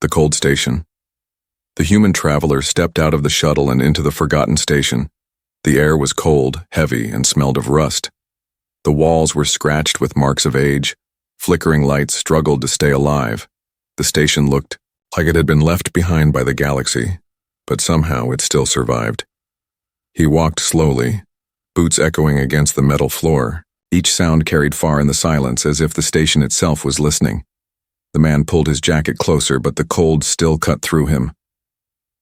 The cold station. The human traveler stepped out of the shuttle and into the forgotten station. The air was cold, heavy, and smelled of rust. The walls were scratched with marks of age. Flickering lights struggled to stay alive. The station looked like it had been left behind by the galaxy, but somehow it still survived. He walked slowly, boots echoing against the metal floor. Each sound carried far in the silence, as if the station itself was listening. The man pulled his jacket closer, but the cold still cut through him.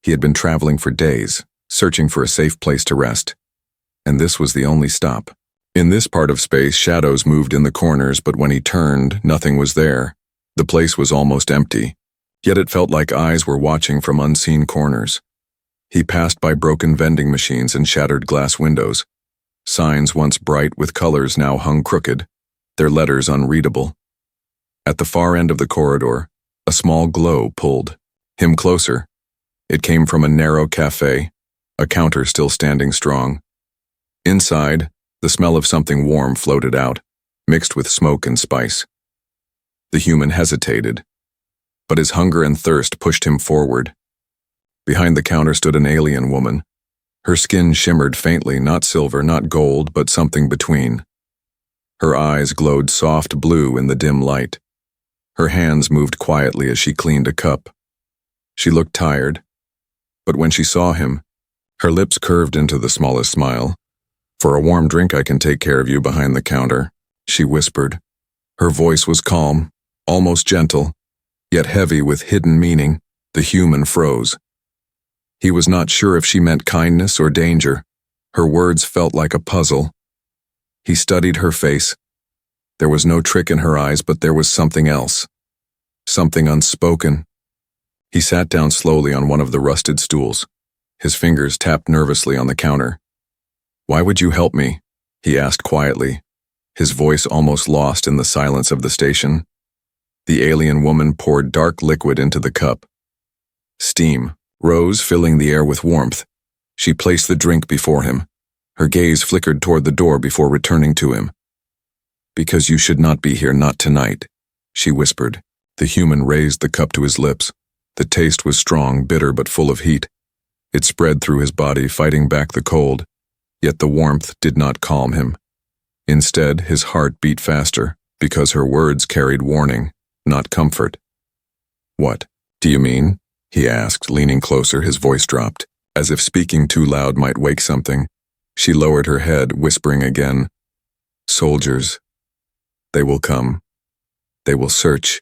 He had been traveling for days, searching for a safe place to rest. And this was the only stop. In this part of space, shadows moved in the corners, but when he turned, nothing was there. The place was almost empty, yet it felt like eyes were watching from unseen corners. He passed by broken vending machines and shattered glass windows. Signs once bright with colors now hung crooked, their letters unreadable. At the far end of the corridor, a small glow pulled him closer. It came from a narrow café, a counter still standing strong. Inside, the smell of something warm floated out, mixed with smoke and spice. The human hesitated, but his hunger and thirst pushed him forward. Behind the counter stood an alien woman. Her skin shimmered faintly, not silver, not gold, but something between. Her eyes glowed soft blue in the dim light. Her hands moved quietly as she cleaned a cup. She looked tired, but when she saw him, her lips curved into the smallest smile. "For a warm drink, I can take care of you behind the counter," she whispered. Her voice was calm, almost gentle, yet heavy with hidden meaning. The human froze. He was not sure if she meant kindness or danger. Her words felt like a puzzle. He studied her face. There was no trick in her eyes, but there was something else. Something unspoken. He sat down slowly on one of the rusted stools. His fingers tapped nervously on the counter. "Why would you help me?" he asked quietly, his voice almost lost in the silence of the station. The alien woman poured dark liquid into the cup. Steam rose, filling the air with warmth. She placed the drink before him. Her gaze flickered toward the door before returning to him. "Because you should not be here, not tonight," she whispered. The human raised the cup to his lips. The taste was strong, bitter, but full of heat. It spread through his body, fighting back the cold. Yet the warmth did not calm him. Instead, his heart beat faster, because her words carried warning, not comfort. "What do you mean?" he asked, leaning closer. His voice dropped, as if speaking too loud might wake something. She lowered her head, whispering again, "Soldiers. They will come. They will search.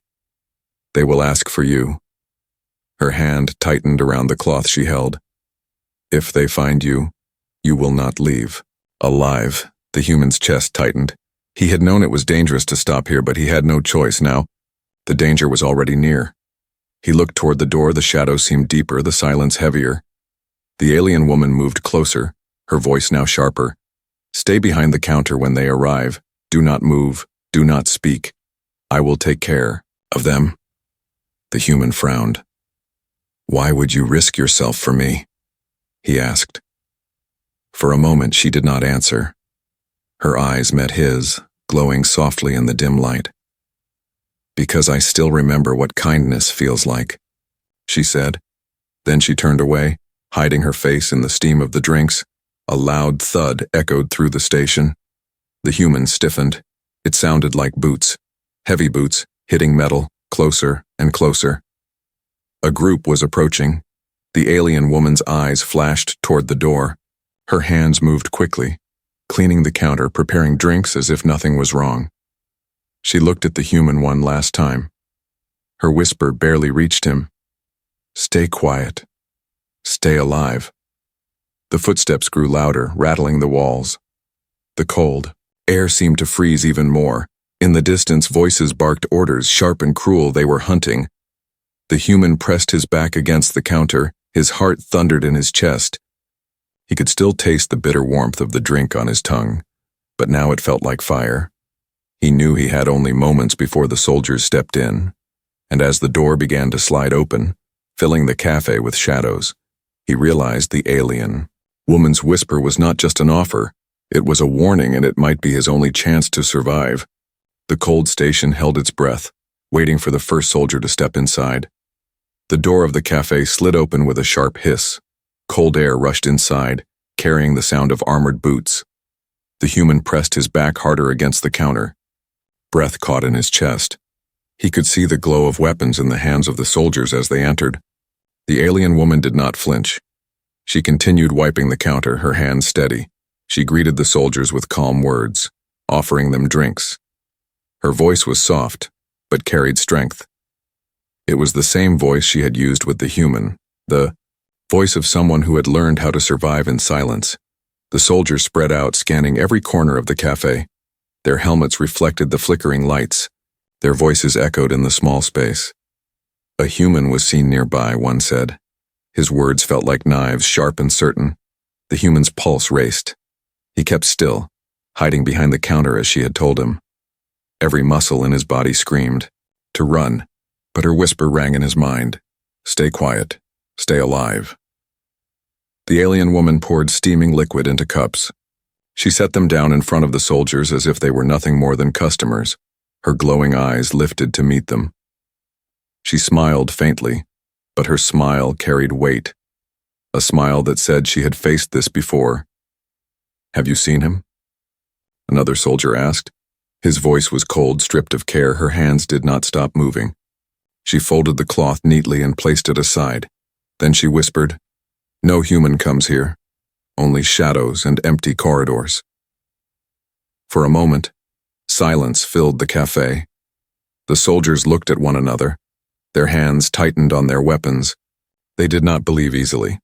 They will ask for you." Her hand tightened around the cloth she held. "If they find you, you will not leave alive." The human's chest tightened. He had known it was dangerous to stop here, but he had no choice now. The danger was already near. He looked toward the door. The shadows seemed deeper, the silence heavier. The alien woman moved closer, her voice now sharper. "Stay behind the counter when they arrive. Do not move. Do not speak. I will take care of them." The human frowned. "Why would you risk yourself for me?" he asked. For a moment she did not answer. Her eyes met his, glowing softly in the dim light. "Because I still remember what kindness feels like," she said. Then she turned away, hiding her face in the steam of the drinks. A loud thud echoed through the station. The human stiffened. It sounded like boots, heavy boots, hitting metal, closer and closer. A group was approaching. The alien woman's eyes flashed toward the door. Her hands moved quickly, cleaning the counter, preparing drinks as if nothing was wrong. She looked at the human one last time. Her whisper barely reached him. "Stay quiet. Stay alive." The footsteps grew louder, rattling the walls. The cold air seemed to freeze even more. In the distance, voices barked orders, sharp and cruel. They were hunting. The human pressed his back against the counter. His heart thundered in his chest. He could still taste the bitter warmth of the drink on his tongue, but now it felt like fire. He knew he had only moments before the soldiers stepped in, and as the door began to slide open, filling the cafe with shadows, he realized the alien woman's whisper was not just an offer. It was a warning, and it might be his only chance to survive. The cold station held its breath, waiting for the first soldier to step inside. The door of the café slid open with a sharp hiss. Cold air rushed inside, carrying the sound of armored boots. The human pressed his back harder against the counter. Breath caught in his chest. He could see the glow of weapons in the hands of the soldiers as they entered. The alien woman did not flinch. She continued wiping the counter, her hands steady. She greeted the soldiers with calm words, offering them drinks. Her voice was soft, but carried strength. It was the same voice she had used with the human, the voice of someone who had learned how to survive in silence. The soldiers spread out, scanning every corner of the café. Their helmets reflected the flickering lights. Their voices echoed in the small space. A human was seen nearby, one said. His words felt like knives, sharp and certain. The human's pulse raced. He kept still, hiding behind the counter as she had told him. Every muscle in his body screamed to run, but her whisper rang in his mind. Stay quiet. Stay alive. The alien woman poured steaming liquid into cups. She set them down in front of the soldiers as if they were nothing more than customers, her glowing eyes lifted to meet them. She smiled faintly, but her smile carried weight, a smile that said she had faced this before. Have you seen him? Another soldier asked. His voice was cold, stripped of care. Her hands did not stop moving. She folded the cloth neatly and placed it aside. Then she whispered, "No human comes here, only shadows and empty corridors." For a moment, silence filled the café. The soldiers looked at one another, their hands tightened on their weapons. They did not believe easily.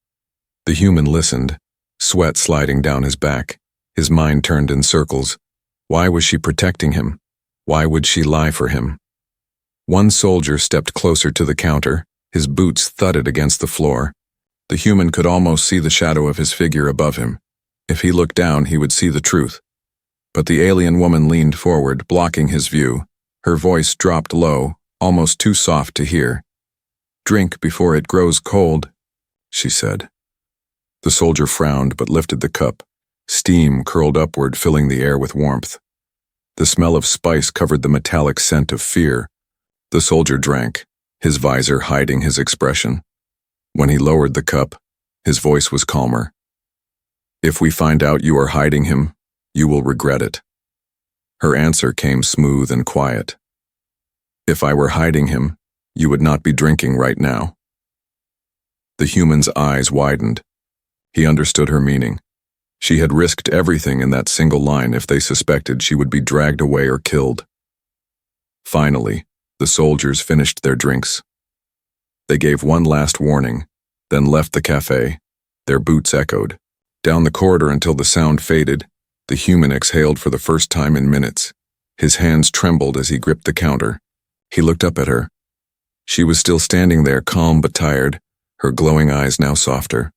The human listened, sweat sliding down his back. His mind turned in circles. Why was she protecting him? Why would she lie for him? One soldier stepped closer to the counter. His boots thudded against the floor. The human could almost see the shadow of his figure above him. If he looked down, he would see the truth. But the alien woman leaned forward, blocking his view. Her voice dropped low, almost too soft to hear. "Drink before it grows cold," she said. The soldier frowned but lifted the cup. Steam curled upward, filling the air with warmth. The smell of spice covered the metallic scent of fear. The soldier drank, his visor hiding his expression. When he lowered the cup, his voice was calmer. "If we find out you are hiding him, you will regret it." Her answer came smooth and quiet. "If I were hiding him, you would not be drinking right now." The human's eyes widened. He understood her meaning. She had risked everything in that single line if they suspected she would be dragged away or killed. Finally, the soldiers finished their drinks. They gave one last warning, then left the café. Their boots echoed. Down the corridor until the sound faded, the human exhaled for the first time in minutes. His hands trembled as he gripped the counter. He looked up at her. She was still standing there, calm but tired, her glowing eyes now softer.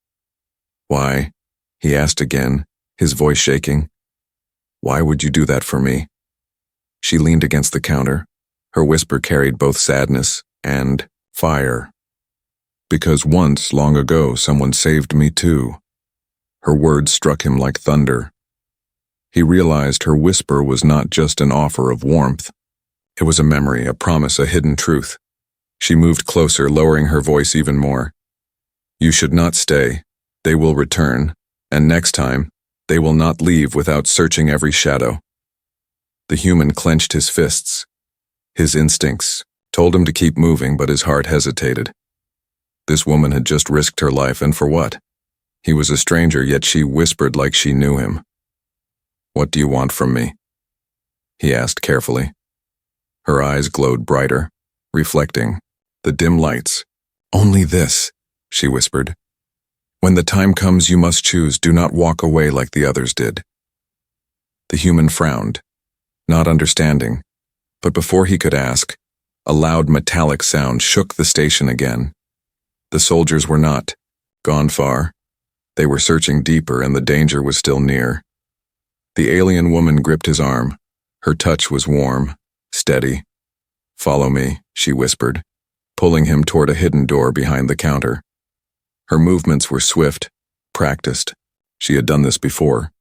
"Why?" he asked again, his voice shaking. "Why would you do that for me?" She leaned against the counter. Her whisper carried both sadness and fire. "Because once, long ago, someone saved me too." Her words struck him like thunder. He realized her whisper was not just an offer of warmth. It was a memory, a promise, a hidden truth. She moved closer, lowering her voice even more. "You should not stay. They will return, and next time, they will not leave without searching every shadow." The human clenched his fists. His instincts told him to keep moving, but his heart hesitated. This woman had just risked her life, and for what? He was a stranger, yet she whispered like she knew him. "What do you want from me?" he asked carefully. Her eyes glowed brighter, reflecting the dim lights. "Only this," she whispered. "When the time comes, you must choose. Do not walk away like the others did." The human frowned, not understanding, but before he could ask, a loud metallic sound shook the station again. The soldiers were not gone far. They were searching deeper, and the danger was still near. The alien woman gripped his arm. Her touch was warm, steady. "Follow me," she whispered, pulling him toward a hidden door behind the counter. Her movements were swift, practiced. She had done this before.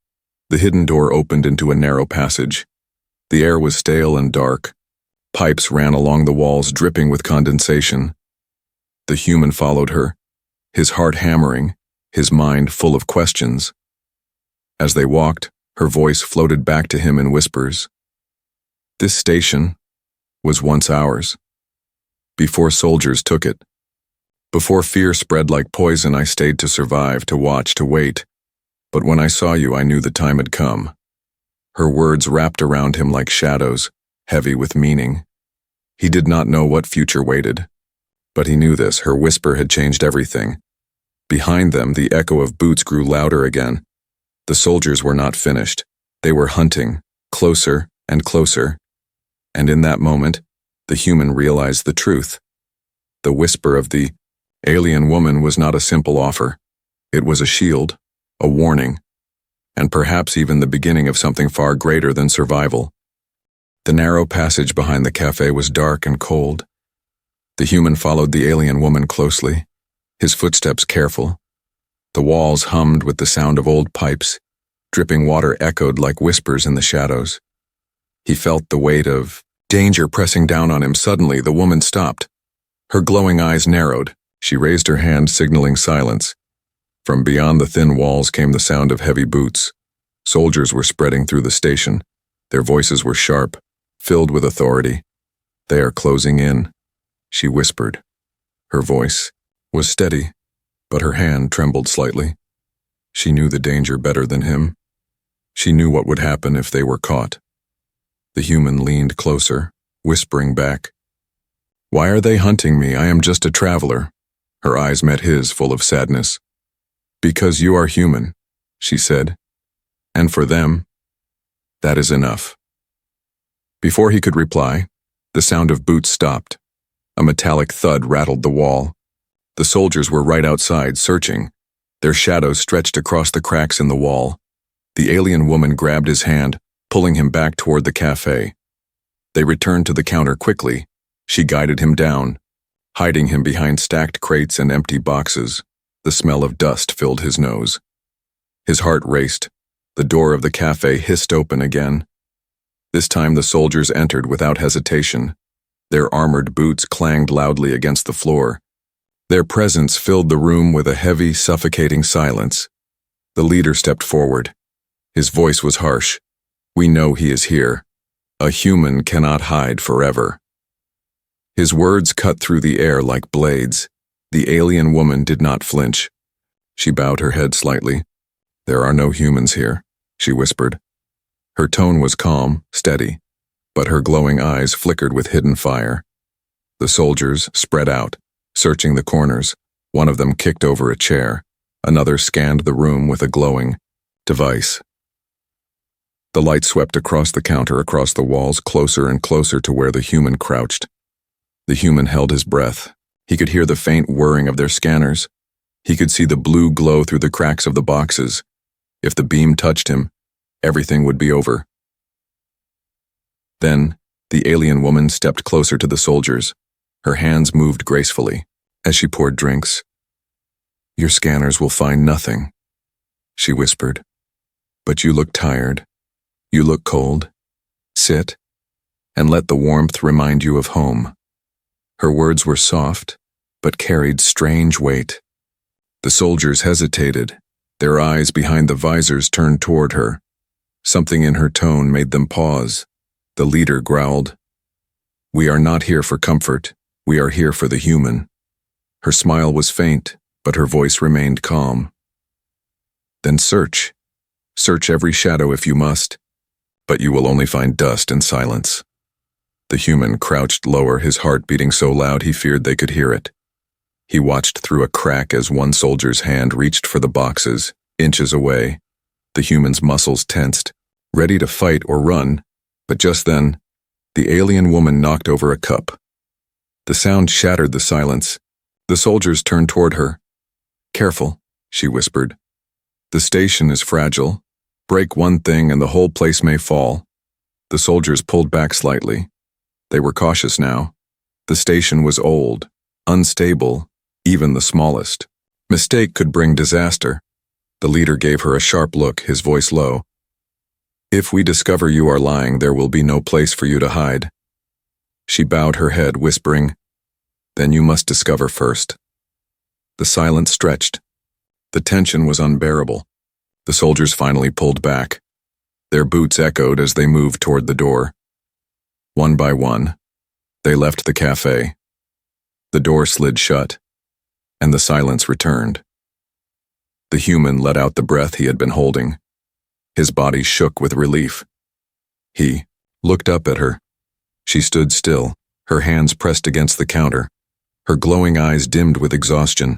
The hidden door opened into a narrow passage. The air was stale and dark. Pipes ran along the walls, dripping with condensation. The human followed her, his heart hammering, his mind full of questions. As they walked, her voice floated back to him in whispers. This station was once ours. Before soldiers took it. Before fear spread like poison, I stayed to survive, to watch, to wait. But when I saw you, I knew the time had come. Her words wrapped around him like shadows, heavy with meaning. He did not know what future waited. But he knew this, her whisper had changed everything. Behind them, the echo of boots grew louder again. The soldiers were not finished. They were hunting, closer and closer. And in that moment, the human realized the truth. The whisper of the alien woman was not a simple offer. It was a shield, a warning, and perhaps even the beginning of something far greater than survival. The narrow passage behind the cafe was dark and cold. The human followed the alien woman closely, his footsteps careful. The walls hummed with the sound of old pipes. Dripping water echoed like whispers in the shadows. He felt the weight of danger pressing down on him. Suddenly, the woman stopped. Her glowing eyes narrowed. She raised her hand, signaling silence. From beyond the thin walls came the sound of heavy boots. Soldiers were spreading through the station. Their voices were sharp, filled with authority. They are closing in, she whispered. Her voice was steady, but her hand trembled slightly. She knew the danger better than him. She knew what would happen if they were caught. The human leaned closer, whispering back, "Why are they hunting me? I am just a traveler." Her eyes met his, full of sadness. "Because you are human," she said. "And for them, that is enough." Before he could reply, the sound of boots stopped. A metallic thud rattled the wall. The soldiers were right outside, searching. Their shadows stretched across the cracks in the wall. The alien woman grabbed his hand, pulling him back toward the cafe. They returned to the counter quickly. She guided him down, hiding him behind stacked crates and empty boxes. The smell of dust filled his nose. His heart raced. The door of the cafe hissed open again. This time the soldiers entered without hesitation. Their armored boots clanged loudly against the floor. Their presence filled the room with a heavy, suffocating silence. The leader stepped forward. His voice was harsh. "We know he is here. A human cannot hide forever." His words cut through the air like blades. The alien woman did not flinch. She bowed her head slightly. "There are no humans here," she whispered. Her tone was calm, steady, but her glowing eyes flickered with hidden fire. The soldiers spread out, searching the corners. One of them kicked over a chair. Another scanned the room with a glowing device. The light swept across the counter, across the walls, closer and closer to where the human crouched. The human held his breath. He could hear the faint whirring of their scanners. He could see the blue glow through the cracks of the boxes. If the beam touched him, everything would be over. Then, the alien woman stepped closer to the soldiers. Her hands moved gracefully as she poured drinks. "Your scanners will find nothing," she whispered. "But you look tired. You look cold. Sit, and let the warmth remind you of home." Her words were soft, but carried strange weight. The soldiers hesitated, their eyes behind the visors turned toward her. Something in her tone made them pause. The leader growled, "We are not here for comfort. We are here for the human." Her smile was faint, but her voice remained calm. "Then search. Search every shadow if you must. But you will only find dust and silence." The human crouched lower, his heart beating so loud he feared they could hear it. He watched through a crack as one soldier's hand reached for the boxes, inches away. The human's muscles tensed, ready to fight or run, but just then, the alien woman knocked over a cup. The sound shattered the silence. The soldiers turned toward her. "Careful," she whispered. "The station is fragile. Break one thing and the whole place may fall." The soldiers pulled back slightly. They were cautious now. The station was old, unstable, even the smallest. Mistake could bring disaster. The leader gave her a sharp look, his voice low. "If we discover you are lying, there will be no place for you to hide." She bowed her head, whispering, Then you must discover first. The silence stretched. The tension was unbearable. The soldiers finally pulled back. Their boots echoed as they moved toward the door. One by one, they left the café. The door slid shut, and the silence returned. The human let out the breath he had been holding. His body shook with relief. He looked up at her. She stood still, her hands pressed against the counter, her glowing eyes dimmed with exhaustion.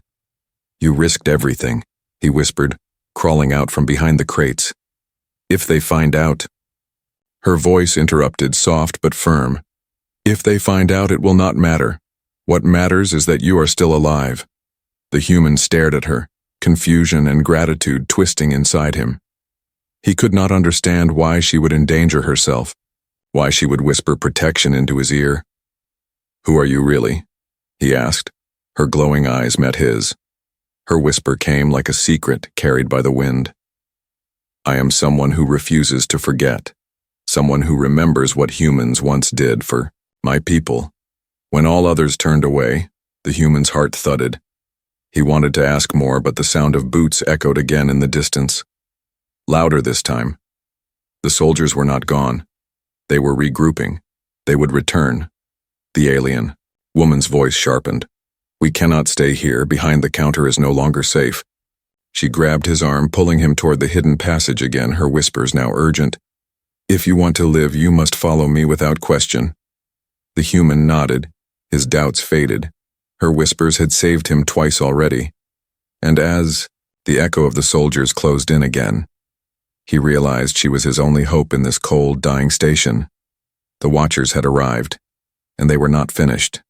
"You risked everything," he whispered, crawling out from behind the crates. "If they find out—" Her voice interrupted, soft but firm. "If they find out, it will not matter. What matters is that you are still alive." The human stared at her, confusion and gratitude twisting inside him. He could not understand why she would endanger herself, why she would whisper protection into his ear. "Who are you really?" he asked. Her glowing eyes met his. Her whisper came like a secret carried by the wind. "I am someone who refuses to forget, someone who remembers what humans once did for my people." When all others turned away, the human's heart thudded. He wanted to ask more, but the sound of boots echoed again in the distance. Louder this time. The soldiers were not gone. They were regrouping. They would return. The alien woman's voice sharpened. "We cannot stay here. Behind the counter is no longer safe." She grabbed his arm, pulling him toward the hidden passage again, her whispers now urgent. "If you want to live, you must follow me without question." The human nodded. His doubts faded. Her whispers had saved him twice already. And as the echo of the soldiers closed in again, he realized she was his only hope in this cold, dying station. The watchers had arrived, and they were not finished.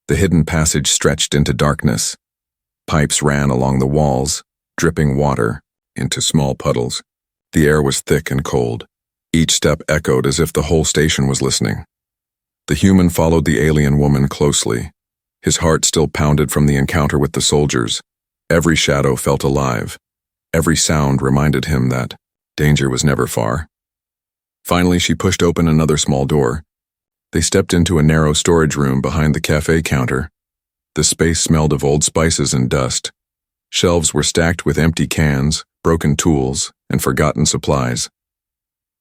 The hidden passage stretched into darkness. Pipes ran along the walls, dripping water into small puddles. The air was thick and cold. Each step echoed as if the whole station was listening. The human followed the alien woman closely. His heart still pounded from the encounter with the soldiers. Every shadow felt alive. Every sound reminded him that danger was never far. Finally, she pushed open another small door. They stepped into a narrow storage room behind the café counter. The space smelled of old spices and dust. Shelves were stacked with empty cans, broken tools, and forgotten supplies.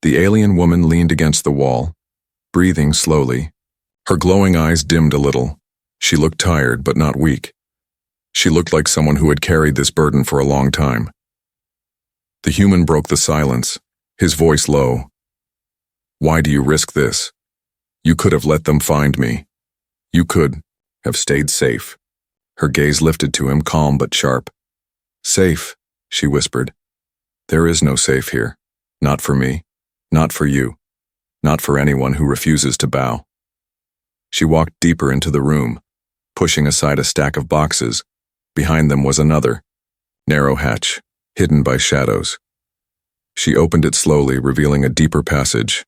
The alien woman leaned against the wall, breathing slowly. Her glowing eyes dimmed a little. She looked tired, but not weak. She looked like someone who had carried this burden for a long time. The human broke the silence, his voice low. "Why do you risk this? You could have let them find me. You could have stayed safe." Her gaze lifted to him, calm but sharp. "Safe," she whispered. "There is no safe here. Not for me. Not for you. Not for anyone who refuses to bow." She walked deeper into the room, pushing aside a stack of boxes. Behind them was another, narrow hatch, hidden by shadows. She opened it slowly, revealing a deeper passage.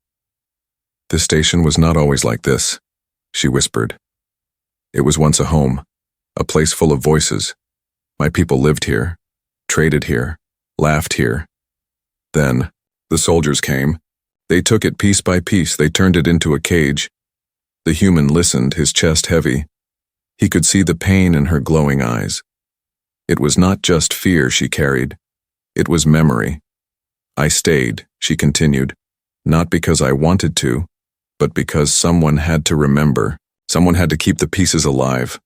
"This station was not always like this," she whispered. "It was once a home, a place full of voices. My people lived here, traded here, laughed here. Then, the soldiers came. They took it piece by piece. They turned it into a cage." The human listened, his chest heavy. He could see the pain in her glowing eyes. It was not just fear she carried. It was memory. "I stayed," she continued, "not because I wanted to, but because someone had to remember. Someone had to keep the pieces alive."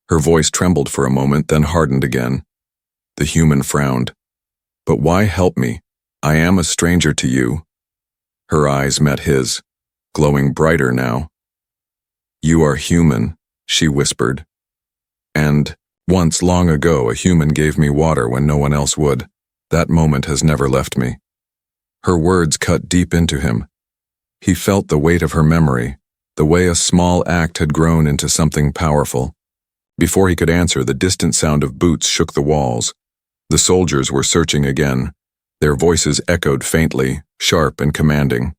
Her voice trembled for a moment, then hardened again. The human frowned. "But why help me? I am a stranger to you." Her eyes met his, glowing brighter now. "You are human," she whispered. "And once long ago a human gave me water when no one else would. That moment has never left me." Her words cut deep into him. He felt the weight of her memory, the way a small act had grown into something powerful. Before he could answer, the distant sound of boots shook the walls. The soldiers were searching again. Their voices echoed faintly, sharp and commanding.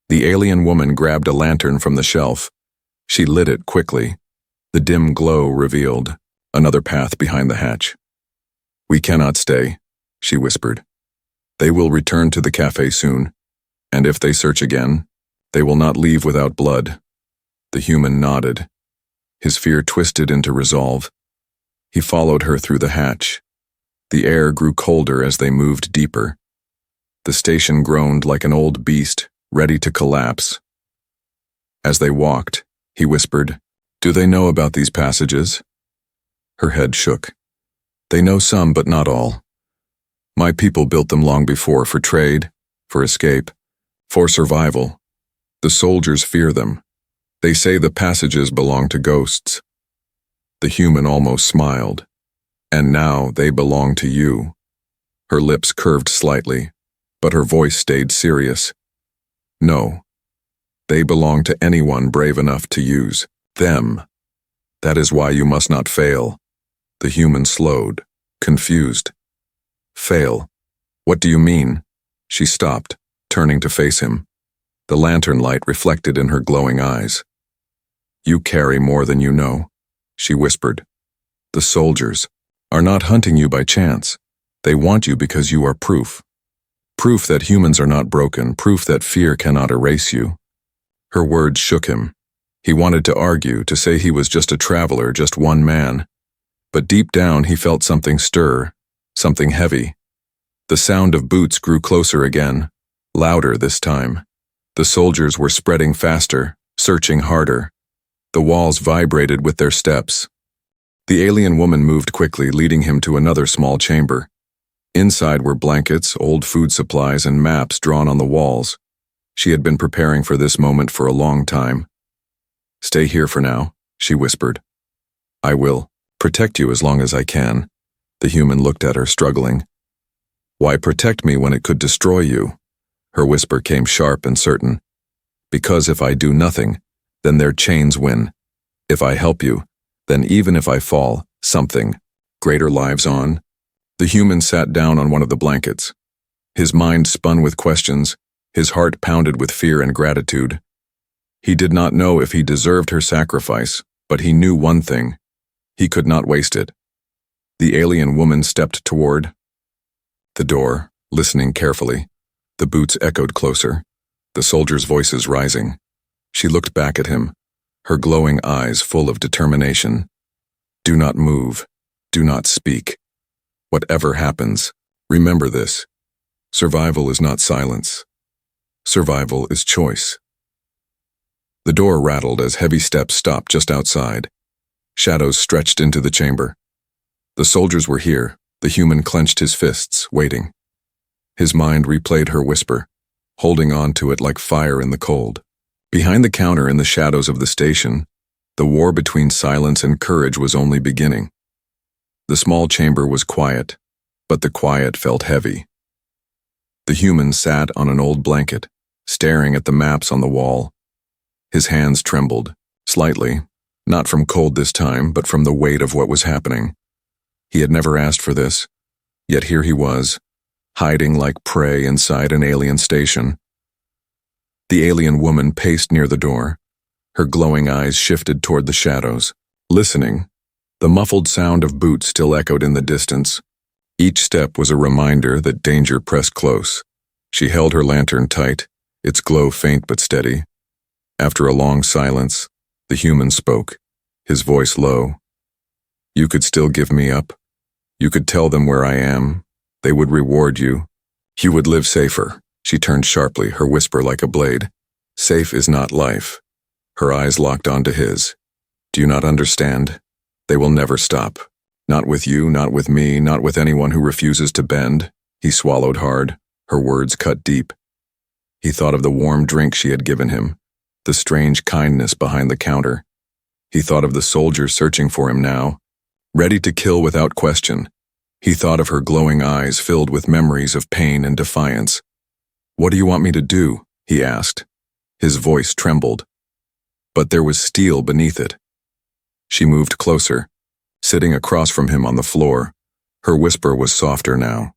The alien woman grabbed a lantern from the shelf. She lit it quickly. The dim glow revealed another path behind the hatch. "We cannot stay," she whispered. "They will return to the café soon, and if they search again, they will not leave without blood." The human nodded, His fear twisted into resolve. He followed her through the hatch. The air grew colder as they moved deeper. The station groaned like an old beast, ready to collapse. As they walked, he whispered, "Do they know about these passages?" Her head shook. "They know some, but not all. My people built them long before, for trade, for escape, for survival. The soldiers fear them. They say the passages belong to ghosts." The human almost smiled. "And now they belong to you." Her lips curved slightly, but her voice stayed serious. "No. They belong to anyone brave enough to use them. That is why you must not fail." The human slowed, confused. "Fail? What do you mean?" She stopped, turning to face him. The lantern light reflected in her glowing eyes. "You carry more than you know," she whispered. "The soldiers are not hunting you by chance. They want you because you are proof. Proof that humans are not broken, proof that fear cannot erase you." Her words shook him. He wanted to argue, to say he was just a traveler, just one man. But deep down he felt something stir, something heavy. The sound of boots grew closer again, louder this time. The soldiers were spreading faster, searching harder. The walls vibrated with their steps. The alien woman moved quickly, leading him to another small chamber. Inside were blankets, old food supplies, and maps drawn on the walls. She had been preparing for this moment for a long time. "Stay here for now," she whispered. "I will protect you as long as I can." The human looked at her, struggling. "Why protect me when it could destroy you?" Her whisper came sharp and certain. "Because if I do nothing, then their chains win. If I help you, then even if I fall, something greater lives on." The human sat down on one of the blankets. His mind spun with questions, his heart pounded with fear and gratitude. He did not know if he deserved her sacrifice, but he knew one thing: he could not waste it. The alien woman stepped toward the door, listening carefully. The boots echoed closer, the soldiers' voices rising. She looked back at him, her glowing eyes full of determination. "Do not move. Do not speak. Whatever happens, remember this. Survival is not silence. Survival is choice." The door rattled as heavy steps stopped just outside. Shadows stretched into the chamber. The soldiers were here. The human clenched his fists, waiting. His mind replayed her whisper, holding on to it like fire in the cold. Behind the counter in the shadows of the station, the war between silence and courage was only beginning. The small chamber was quiet, but the quiet felt heavy. The human sat on an old blanket, staring at the maps on the wall. His hands trembled, slightly, not from cold this time, but from the weight of what was happening. He had never asked for this, yet here he was, hiding like prey inside an alien station. The alien woman paced near the door. Her glowing eyes shifted toward the shadows, listening. The muffled sound of boots still echoed in the distance. Each step was a reminder that danger pressed close. She held her lantern tight, its glow faint but steady. After a long silence, the human spoke, his voice low. "You could still give me up. You could tell them where I am. They would reward you. You would live safer." She turned sharply, her whisper like a blade. "Safe is not life." Her eyes locked onto his. "Do you not understand? They will never stop. Not with you, not with me, not with anyone who refuses to bend." He swallowed hard, her words cut deep. He thought of the warm drink she had given him, the strange kindness behind the counter. He thought of the soldiers searching for him now, ready to kill without question. He thought of her glowing eyes filled with memories of pain and defiance. "What do you want me to do?" he asked. His voice trembled, but there was steel beneath it. She moved closer, sitting across from him on the floor. Her whisper was softer now.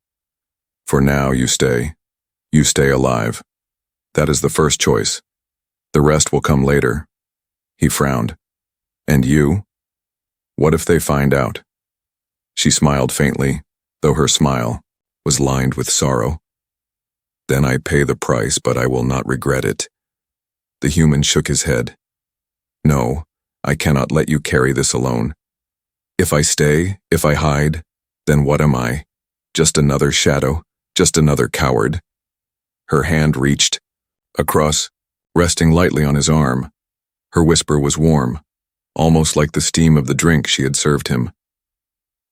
"For now, you stay. You stay alive. That is the first choice. The rest will come later." He frowned. "And you? What if they find out?" She smiled faintly, though her smile was lined with sorrow. "Then I pay the price, but I will not regret it." The human shook his head. "No, I cannot let you carry this alone. If I stay, if I hide, then what am I? Just another shadow, just another coward. Her hand reached across, resting lightly on his arm. Her whisper was warm, almost like the steam of the drink she had served him.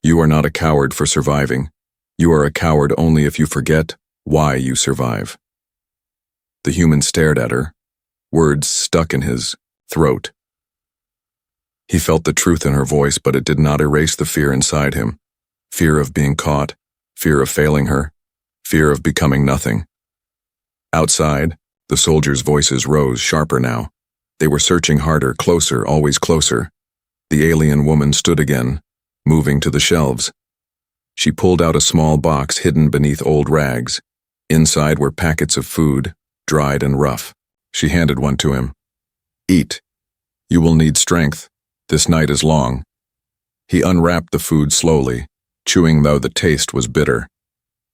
You are not a coward for surviving. You are a coward only if you forget why you survive. The human stared at her, words stuck in his throat. He felt the truth in her voice, but it did not erase the fear inside him. Fear of being caught, fear of failing her, fear of becoming nothing. Outside, the soldiers' voices rose sharper now. They were searching harder, closer, always closer. The alien woman stood again, moving to the shelves. She pulled out a small box hidden beneath old rags. Inside were packets of food, dried and rough. She handed one to him. Eat. You will need strength. This night is long. He unwrapped the food slowly, chewing though the taste was bitter.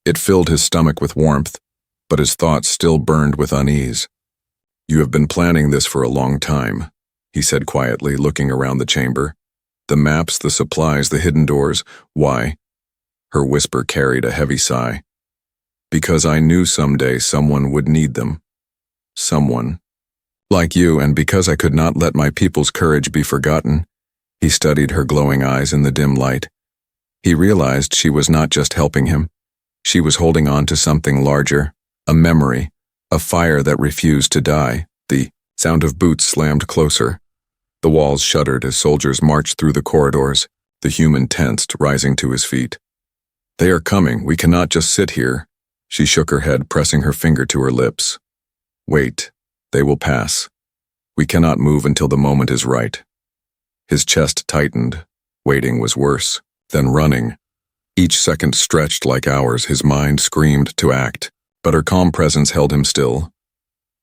It filled his stomach with warmth, but his thoughts still burned with unease. You have been planning this for a long time, he said quietly, looking around the chamber. The maps, the supplies, the hidden doors. Why? Her whisper carried a heavy sigh. Because I knew someday someone would need them. Someone. Like you, and because I could not let my people's courage be forgotten. He studied her glowing eyes in the dim light. He realized she was not just helping him. She was holding on to something larger, a memory, a fire that refused to die. The sound of boots slammed closer. The walls shuddered as soldiers marched through the corridors, the human tensed, rising to his feet. They are coming, we cannot just sit here. She shook her head, pressing her finger to her lips. Wait. They will pass. We cannot move until the moment is right. His chest tightened. Waiting was worse than running. Each second stretched like hours. His mind screamed to act, but her calm presence held him still.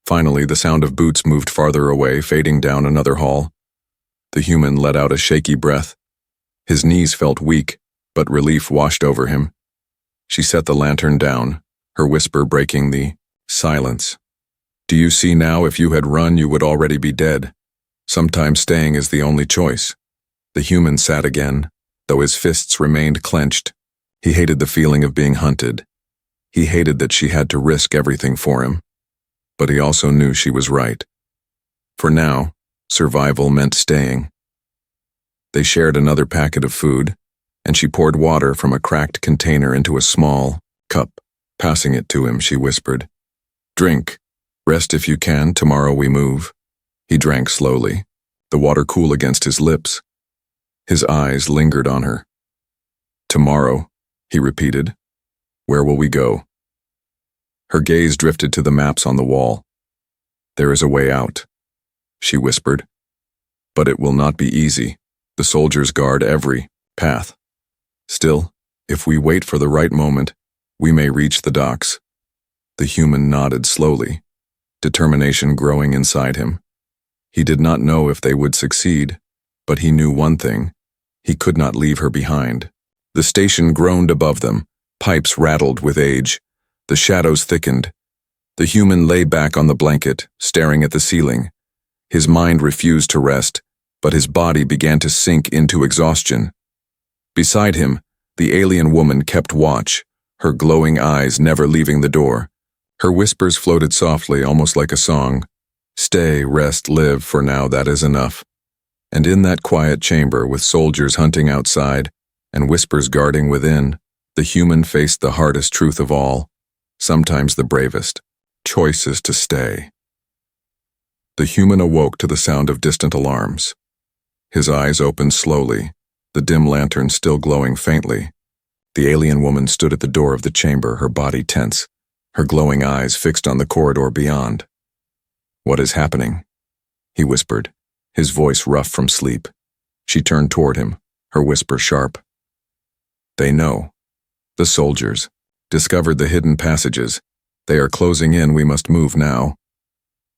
Finally, the sound of boots moved farther away, fading down another hall. The human let out a shaky breath. His knees felt weak, but relief washed over him. She set the lantern down, her whisper breaking the silence. Do you see now? If you had run, you would already be dead. Sometimes staying is the only choice. The human sat again, though his fists remained clenched. He hated the feeling of being hunted. He hated that she had to risk everything for him. But he also knew she was right. For now, survival meant staying. They shared another packet of food, and she poured water from a cracked container into a small cup. Passing it to him, she whispered, Drink. Rest if you can, tomorrow we move. He drank slowly, the water cool against his lips. His eyes lingered on her. Tomorrow, he repeated. Where will we go? Her gaze drifted to the maps on the wall. There is a way out, she whispered. But it will not be easy. The soldiers guard every path. Still, if we wait for the right moment, we may reach the docks. The human nodded slowly, determination growing inside him. He did not know if they would succeed, but he knew one thing. He could not leave her behind. The station groaned above them, pipes rattled with age. The shadows thickened. The human lay back on the blanket, staring at the ceiling. His mind refused to rest, but his body began to sink into exhaustion. Beside him, the alien woman kept watch, her glowing eyes never leaving the door. Her whispers floated softly, almost like a song. Stay, rest, live, for now that is enough. And in that quiet chamber, with soldiers hunting outside and whispers guarding within, the human faced the hardest truth of all, sometimes the bravest. Choice is to stay. The human awoke to the sound of distant alarms. His eyes opened slowly, the dim lantern still glowing faintly. The alien woman stood at the door of the chamber, her body tense, her glowing eyes fixed on the corridor beyond. What is happening? He whispered, his voice rough from sleep. She turned toward him, her whisper sharp. They know. The soldiers discovered the hidden passages. They are closing in, we must move now.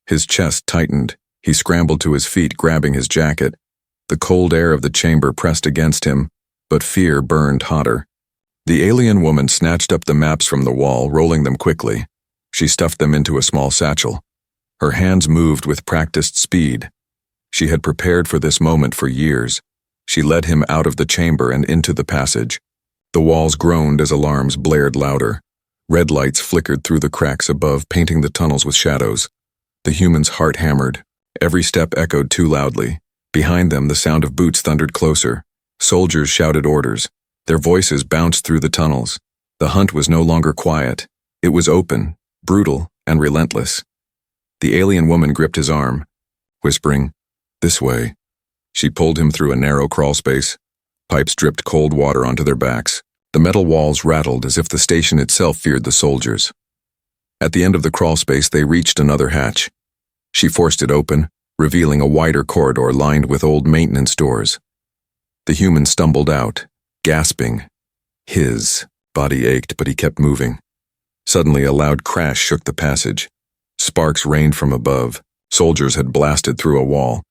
His chest tightened. He scrambled to his feet, grabbing his jacket. The cold air of the chamber pressed against him, but fear burned hotter. The alien woman snatched up the maps from the wall, rolling them quickly. She stuffed them into a small satchel. Her hands moved with practiced speed. She had prepared for this moment for years. She led him out of the chamber and into the passage. The walls groaned as alarms blared louder. Red lights flickered through the cracks above, painting the tunnels with shadows. The human's heart hammered. Every step echoed too loudly. Behind them, the sound of boots thundered closer. Soldiers shouted orders. Their voices bounced through the tunnels. The hunt was no longer quiet. It was open, brutal, and relentless. The alien woman gripped his arm, whispering, "This way." She pulled him through a narrow crawl space. Pipes dripped cold water onto their backs. The metal walls rattled as if the station itself feared the soldiers. At the end of the crawl space, they reached another hatch. She forced it open, revealing a wider corridor lined with old maintenance doors. The human stumbled out, gasping. His body ached, but he kept moving. Suddenly, a loud crash shook the passage. Sparks rained from above. Soldiers had blasted through a wall.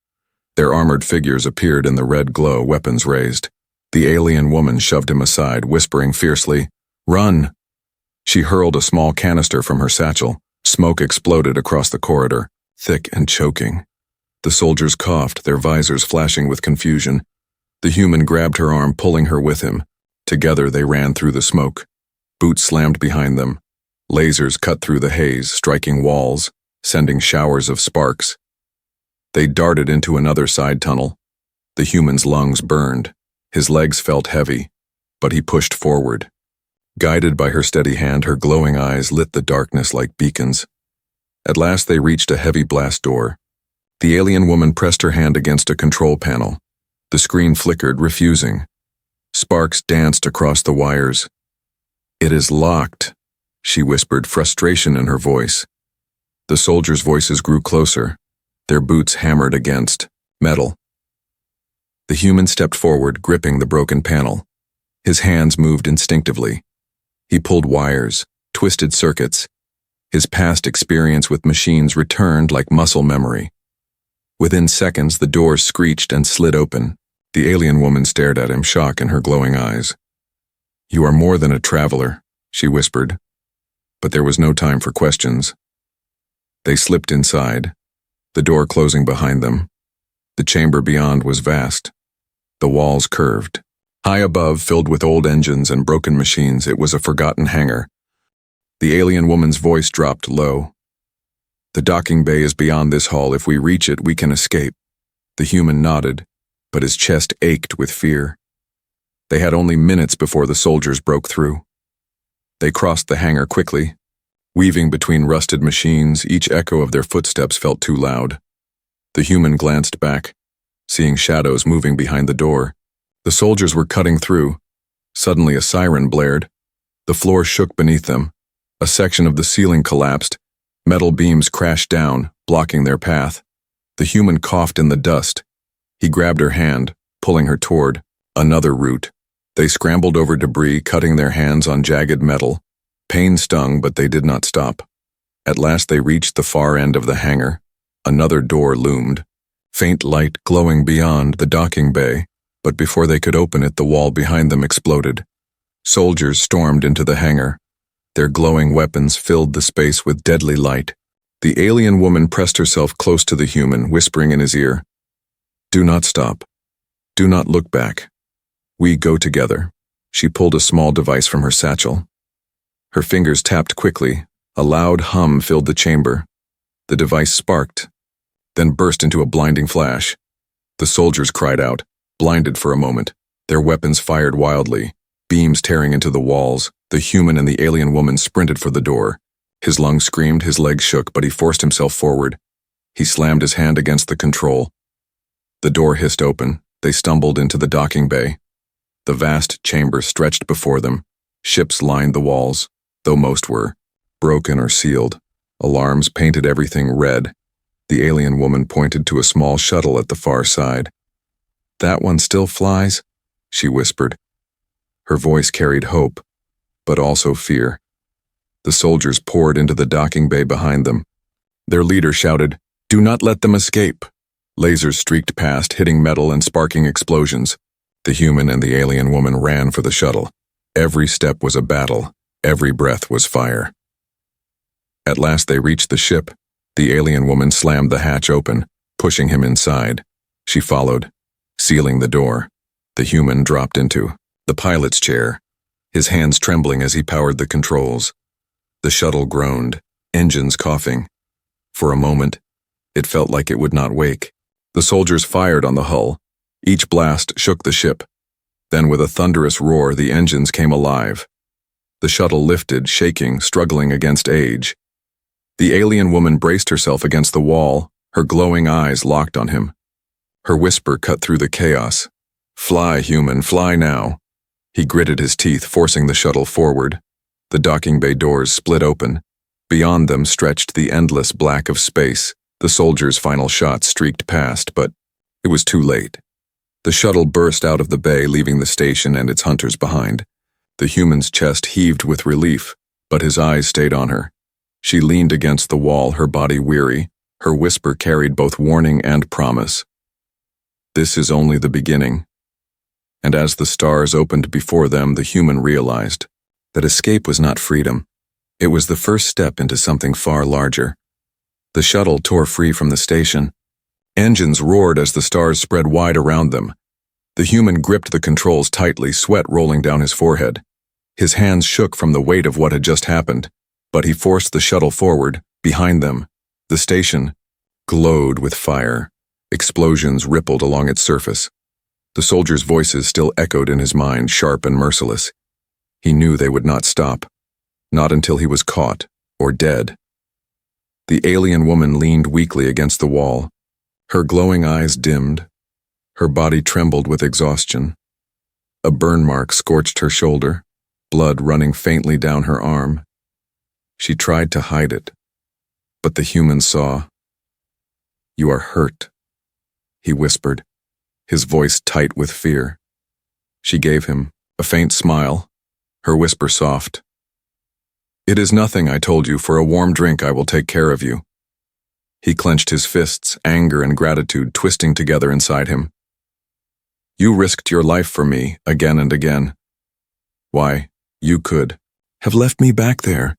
Their armored figures appeared in the red glow, weapons raised. The alien woman shoved him aside, whispering fiercely, "Run!" She hurled a small canister from her satchel. Smoke exploded across the corridor, thick and choking. The soldiers coughed, their visors flashing with confusion. The human grabbed her arm, pulling her with him. Together they ran through the smoke. Boots slammed behind them. Lasers cut through the haze, striking walls, sending showers of sparks. They darted into another side tunnel. The human's lungs burned. His legs felt heavy, but he pushed forward. Guided by her steady hand, her glowing eyes lit the darkness like beacons. At last they reached a heavy blast door. The alien woman pressed her hand against a control panel. The screen flickered, refusing. Sparks danced across the wires. "It is locked," she whispered, frustration in her voice. The soldiers' voices grew closer. Their boots hammered against metal. The human stepped forward, gripping the broken panel. His hands moved instinctively. He pulled wires, twisted circuits. His past experience with machines returned like muscle memory. Within seconds, the door screeched and slid open. The alien woman stared at him, shock in her glowing eyes. "You are more than a traveler," she whispered. But there was no time for questions. They slipped inside, the door closing behind them. The chamber beyond was vast. The walls curved. High above, filled with old engines and broken machines, it was a forgotten hangar. The alien woman's voice dropped low. "The docking bay is beyond this hall. If we reach it, we can escape." The human nodded, but his chest ached with fear. They had only minutes before the soldiers broke through. They crossed the hangar quickly, weaving between rusted machines. Each echo of their footsteps felt too loud. The human glanced back, seeing shadows moving behind the door. The soldiers were cutting through. Suddenly a siren blared. The floor shook beneath them. A section of the ceiling collapsed. Metal beams crashed down, blocking their path. The human coughed in the dust. He grabbed her hand, pulling her toward another route. They scrambled over debris, cutting their hands on jagged metal. Pain stung, but they did not stop. At last they reached the far end of the hangar. Another door loomed, faint light glowing beyond the docking bay, but before they could open it, the wall behind them exploded. Soldiers stormed into the hangar. Their glowing weapons filled the space with deadly light. The alien woman pressed herself close to the human, whispering in his ear, "Do not stop. Do not look back. We go together." She pulled a small device from her satchel. Her fingers tapped quickly. A loud hum filled the chamber. The device sparked, then burst into a blinding flash. The soldiers cried out, blinded for a moment. Their weapons fired wildly, beams tearing into the walls. The human and the alien woman sprinted for the door. His lungs screamed, his legs shook, but he forced himself forward. He slammed his hand against the control. The door hissed open. They stumbled into the docking bay. The vast chamber stretched before them. Ships lined the walls, though most were broken or sealed. Alarms painted everything red. The alien woman pointed to a small shuttle at the far side. "That one still flies?" she whispered. Her voice carried hope, but also fear. The soldiers poured into the docking bay behind them. Their leader shouted, "Do not let them escape." Lasers streaked past, hitting metal and sparking explosions. The human and the alien woman ran for the shuttle. Every step was a battle. Every breath was fire. At last they reached the ship. The alien woman slammed the hatch open, pushing him inside. She followed, sealing the door. The human dropped into the pilot's chair, his hands trembling as he powered the controls. The shuttle groaned, engines coughing. For a moment, it felt like it would not wake. The soldiers fired on the hull. Each blast shook the ship. Then with a thunderous roar, the engines came alive. The shuttle lifted, shaking, struggling against age. The alien woman braced herself against the wall, her glowing eyes locked on him. Her whisper cut through the chaos. "Fly, human, fly now." He gritted his teeth, forcing the shuttle forward. The docking bay doors split open. Beyond them stretched the endless black of space. The soldiers' final shot streaked past, but it was too late. The shuttle burst out of the bay, leaving the station and its hunters behind. The human's chest heaved with relief, but his eyes stayed on her. She leaned against the wall, her body weary. Her whisper carried both warning and promise. This is only the beginning. And as the stars opened before them, the human realized that escape was not freedom. It was the first step into something far larger. The shuttle tore free from the station. Engines roared as the stars spread wide around them. The human gripped the controls tightly, sweat rolling down his forehead. His hands shook from the weight of what had just happened, but he forced the shuttle forward, behind them. The station glowed with fire. Explosions rippled along its surface. The soldiers' voices still echoed in his mind, sharp and merciless. He knew they would not stop, not until he was caught or dead. The alien woman leaned weakly against the wall. Her glowing eyes dimmed. Her body trembled with exhaustion. A burn mark scorched her shoulder, blood running faintly down her arm. She tried to hide it, but the human saw. "You are hurt," he whispered, his voice tight with fear. She gave him a faint smile, her whisper soft. "It is nothing, I told you. For a warm drink I will take care of you." He clenched his fists, anger and gratitude twisting together inside him. "You risked your life for me, again and again. Why, you could have left me back there.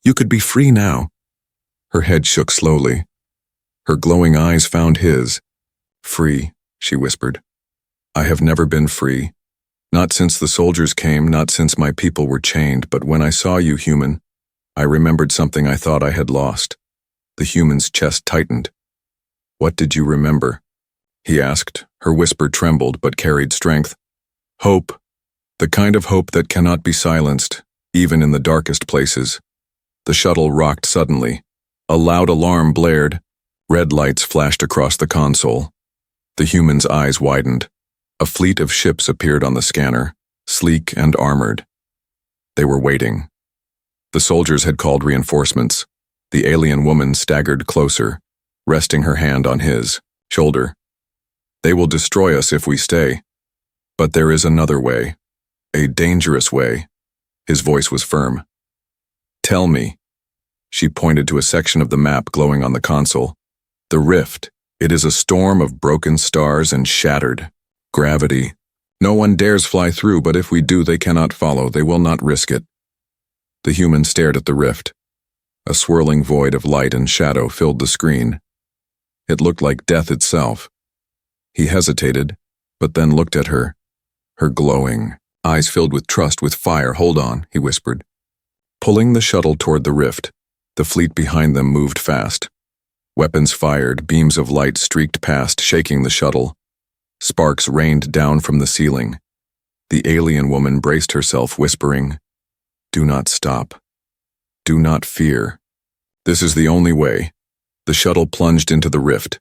You could be free now." Her head shook slowly. Her glowing eyes found his. "Free," she whispered. "I have never been free. Not since the soldiers came, not since my people were chained, but when I saw you, human, I remembered something I thought I had lost." The human's chest tightened. "What did you remember?" he asked. Her whisper trembled but carried strength. "Hope. The kind of hope that cannot be silenced, even in the darkest places." The shuttle rocked suddenly. A loud alarm blared. Red lights flashed across the console. The human's eyes widened. A fleet of ships appeared on the scanner, sleek and armored. They were waiting. The soldiers had called reinforcements. The alien woman staggered closer, resting her hand on his shoulder. "They will destroy us if we stay. But there is another way. A dangerous way." His voice was firm. "Tell me." She pointed to a section of the map glowing on the console. "The rift. It is a storm of broken stars and shattered gravity. No one dares fly through, but if we do, they cannot follow. They will not risk it." The human stared at the rift. A swirling void of light and shadow filled the screen. It looked like death itself. He hesitated, but then looked at her. Her glowing eyes filled with trust, with fire. "Hold on," he whispered. Pulling the shuttle toward the rift, the fleet behind them moved fast. Weapons fired, beams of light streaked past, shaking the shuttle. Sparks rained down from the ceiling. The alien woman braced herself, whispering, "Do not stop. Do not fear. This is the only way." The shuttle plunged into the rift.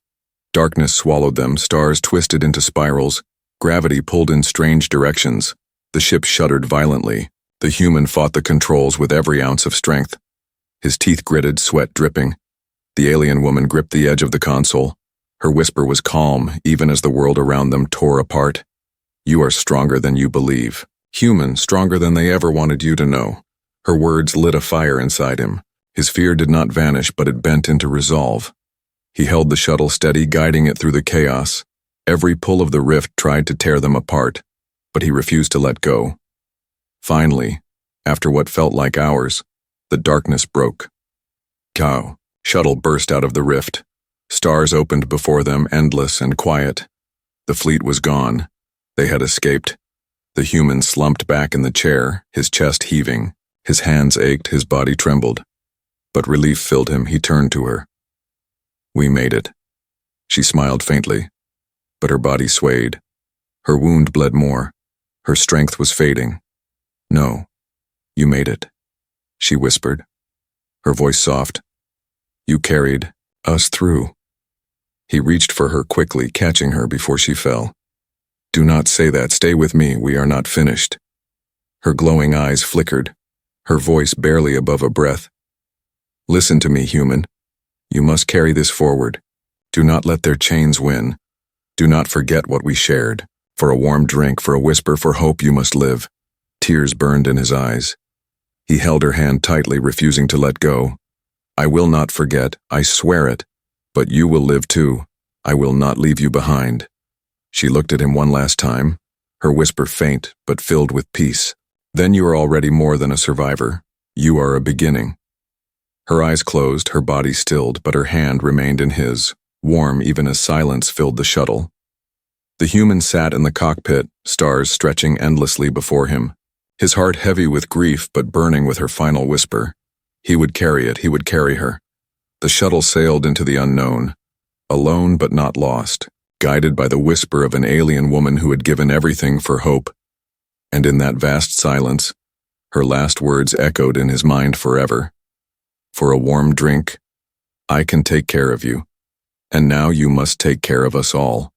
Darkness swallowed them, stars twisted into spirals, gravity pulled in strange directions. The ship shuddered violently. The human fought the controls with every ounce of strength. His teeth gritted, sweat dripping. The alien woman gripped the edge of the console. Her whisper was calm, even as the world around them tore apart. "You are stronger than you believe. Human, stronger than they ever wanted you to know." Her words lit a fire inside him. His fear did not vanish, but it bent into resolve. He held the shuttle steady, guiding it through the chaos. Every pull of the rift tried to tear them apart, but he refused to let go. Finally, after what felt like hours, the darkness broke. Cow. Shuttle burst out of the rift. Stars opened before them, endless and quiet. The fleet was gone. They had escaped. The human slumped back in the chair, his chest heaving. His hands ached, his body trembled. But relief filled him. He turned to her. "We made it." She smiled faintly, but her body swayed. Her wound bled more. Her strength was fading. "No, you made it," she whispered, her voice soft. "You carried us through." He reached for her quickly, catching her before she fell. "Do not say that. Stay with me. We are not finished." Her glowing eyes flickered, her voice barely above a breath. "Listen to me, human. You must carry this forward. Do not let their chains win. Do not forget what we shared. For a warm drink, for a whisper, for hope, you must live." Tears burned in his eyes. He held her hand tightly, refusing to let go. "I will not forget, I swear it. But you will live too. I will not leave you behind." She looked at him one last time, her whisper faint but filled with peace. "Then you are already more than a survivor. You are a beginning." Her eyes closed, her body stilled, but her hand remained in his, warm even as silence filled the shuttle. The human sat in the cockpit, stars stretching endlessly before him, his heart heavy with grief but burning with her final whisper. He would carry it, he would carry her. The shuttle sailed into the unknown, alone but not lost, guided by the whisper of an alien woman who had given everything for hope. And in that vast silence, her last words echoed in his mind forever. "For a warm drink, I can take care of you, and now you must take care of us all."